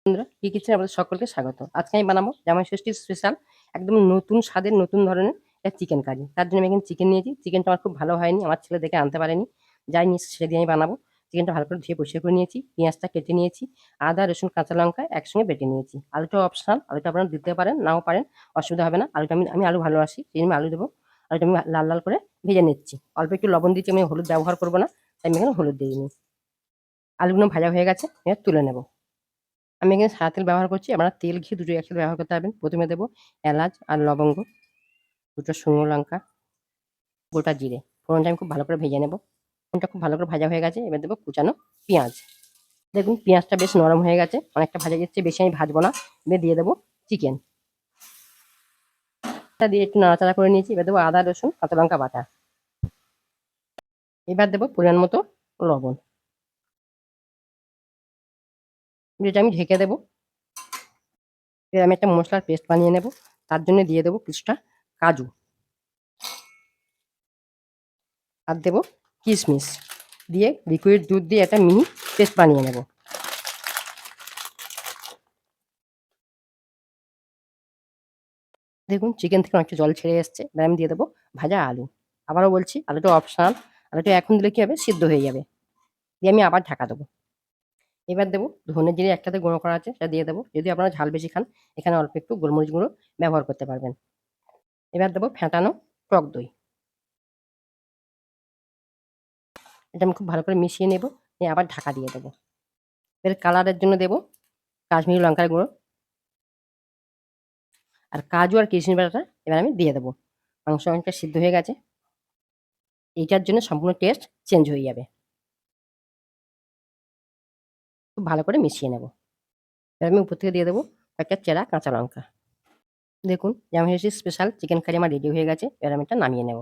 বন্ধুরা, কি কিচেনে আপনাদের সকলকে স্বাগত। আজকে আমি বানাবো জামাই ষষ্ঠীর স্পেশাল একদম নতুন স্বাদের নতুন ধরনের একটা চিকেন কারি। তার জন্য আমি এখানে চিকেন নিয়েছি। চিকেনটা আমার খুব ভালো হয়নি, আমার ছেলে দেখে আনতে পারেনি। যাই নিয়ে সেটা দিয়ে আমি বানাবো। চিকেনটা ভালো করে ধুয়ে পরিষ্কার করে নিয়েছি, পেঁয়াজটা কেটে নিয়েছি, আদা রসুন কাঁচা লঙ্কা একসঙ্গে বেটে নিয়েছি। আলুটা অপশনাল, আলুটা আপনারা দিতে পারেন নাও পারেন, অসুবিধা হবে না। আলুটা আমি আলু ভালোবাসি, সেই জন্য আলু দেবো। আলুটা আমি লাল লাল করে ভেজে নিচ্ছি। অল্প একটু লবণ দিচ্ছি, আমি হলুদ ব্যবহার করবো না, তাই আমি এখানে হলুদ দিইনি। আলুগুলো ভাজা হয়ে গেছে, এবার তুলে নেবো। আমি এখানে সাদা তেল ব্যবহার করছি। আপনারা তেল, ঘি দুটোই একসাথে ব্যবহার করতে পারবেন। প্রথমে দেবো এলাচ আর লবঙ্গ, দুটো শুকনো লঙ্কা, গোটা জিরে। ফোড়নটা আমি খুব ভালো করে ভেজে নেব। ফোড়নটা খুব ভালো করে ভাজা হয়ে গেছে, এবার দেবো কুচানো পেঁয়াজ। দেখুন পেঁয়াজটা বেশ নরম হয়ে গেছে, অনেকটা ভাজা যাচ্ছে, বেশি আমি ভাজবো না। এবার দিয়ে দেবো চিকেন দিয়ে একটু নাড়াচাড়া করে নিয়েছি। এবার দেবো আদা রসুন কাঁচা লঙ্কা বাটা। এবার দেবো পরিমাণ মতো লবণ। যেটা আমি ঢেকে দেবো। এবার আমি একটা মশলার পেস্ট বানিয়ে নেব। তার জন্য দিয়ে দেবো কিছুটা কাজু আর দেবো কিশমিশ, দিয়ে লিকুইড দুধ দিয়ে একটা মিহি পেস্ট বানিয়ে নেব। দেখুন চিকেন থেকে অনেকটা জল ছেড়ে এসছে। এবার আমি দিয়ে দেবো ভাজা আলু। আবারও বলছি, আলুটা অপশনাল, আলুটা এখন দিলে কি হবে, সিদ্ধ হয়ে যাবে। দিয়ে আমি আবার ঢাকা দেবো। এবার দেবো ধনে জিরে একসাথে গুঁড়ো করা আছে, সেটা দিয়ে দেবো। যদি আপনারা ঝাল বেশি খান, এখানে অল্প একটু গোলমরিচ গুঁড়ো ব্যবহার করতে পারবেন। এবার দেবো ফেটানো টক দই। এটা আমি খুব ভালো করে মিশিয়ে নেব, নিয়ে আবার ঢাকা দিয়ে দেবো। এর কালারের জন্য দেবো কাশ্মীরি লঙ্কার গুঁড়ো আর কাজু আর কিশমিশ বাটাটা এবার আমি দিয়ে দেবো। মাংস অনেকটা সিদ্ধ হয়ে গেছে, এইটার জন্য সম্পূর্ণ টেস্ট চেঞ্জ হয়ে যাবে। খুব ভালো করে মিশিয়ে নেব। এবার আমি উপর থেকে দিয়ে দেবো কয়েকটা চেরা কাঁচা লঙ্কা। দেখুন জামাই ষষ্ঠীর স্পেশাল চিকেন কারি আমার রেডি হয়ে গেছে। এবার আমি এটা নামিয়ে নেব।